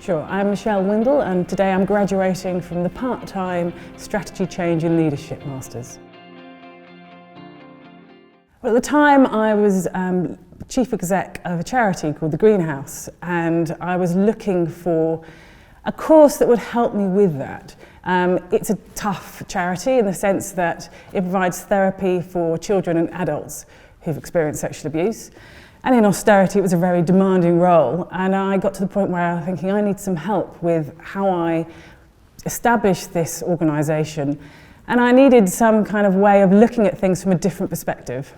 Sure, I'm Michelle Windle and today I'm graduating from the part-time Strategy Change in Leadership Masters. Well, at the time I was chief exec of a charity called The Greenhouse, and I was looking for a course that would help me with that. It's a tough charity in the sense that it provides therapy for children and adults who've experienced sexual abuse. And in austerity, it was a very demanding role. And I got to the point where I was thinking I need some help with how I establish this organisation. And I needed some kind of way of looking at things from a different perspective.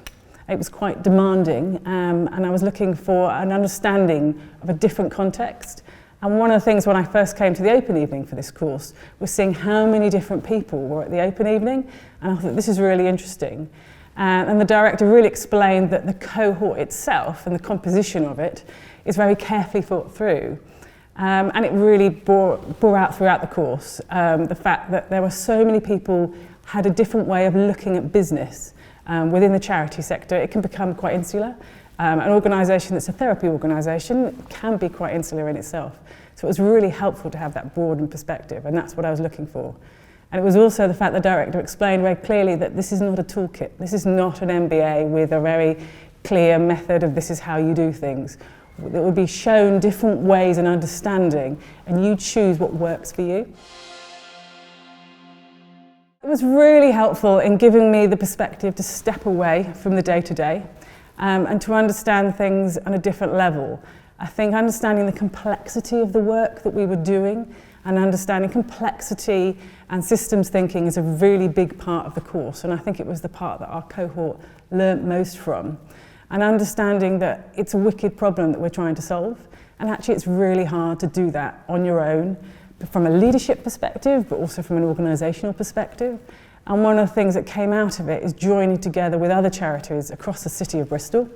It was quite demanding, and I was looking for an understanding of a different context. And one of the things when I first came to the open evening for this course was seeing how many different people were at the open evening. And I thought, this is really interesting. And the director really explained that the cohort itself and the composition of it is very carefully thought through. And it really bore out throughout the course the fact that there were so many people had a different way of looking at business. Within the charity sector, it can become quite insular. An organisation that's a therapy organisation can be quite insular in itself. So it was really helpful to have that broadened perspective, and that's what I was looking for. And it was also the fact the director explained very clearly that this is not a toolkit. This is not an MBA with a very clear method of this is how you do things. It would be shown different ways and understanding, and you choose what works for you. It was really helpful in giving me the perspective to step away from the day-to-day and to understand things on a different level. I think understanding the complexity of the work that we were doing and understanding complexity and systems thinking is a really big part of the course, and I think it was the part that our cohort learnt most from. And understanding that it's a wicked problem that we're trying to solve, and actually it's really hard to do that on your own, from a leadership perspective, but also from an organisational perspective. And one of the things that came out of it is joining together with other charities across the city of Bristol.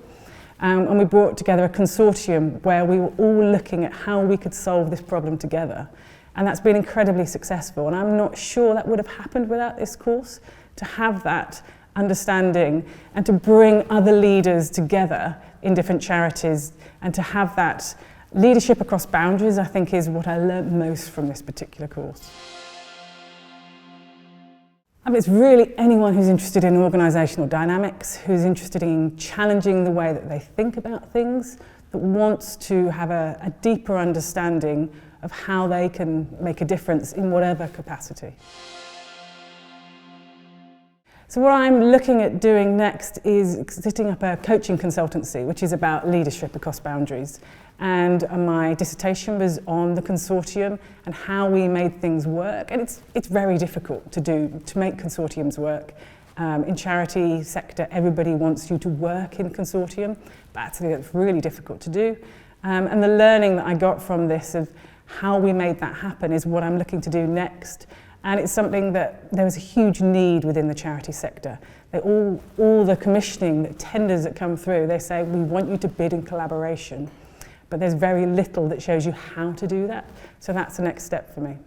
And we brought together a consortium where we were all looking at how we could solve this problem together. And that's been incredibly successful. And I'm not sure that would have happened without this course, to have that understanding and to bring other leaders together in different charities and to have that leadership across boundaries, I think, is what I learnt most from this particular course. I mean, it's really anyone who's interested in organisational dynamics, who's interested in challenging the way that they think about things, that wants to have a deeper understanding of how they can make a difference in whatever capacity. So what I'm looking at doing next is setting up a coaching consultancy, which is about leadership across boundaries. And my dissertation was on the consortium and how we made things work. And it's very difficult to make consortiums work. In charity sector, everybody wants you to work in consortium, but actually it's really difficult to do. And the learning that I got from this of how we made that happen is what I'm looking to do next. And it's something that there was a huge need within the charity sector. All the commissioning, the tenders that come through, they say, we want you to bid in collaboration. But there's very little that shows you how to do that. So that's the next step for me.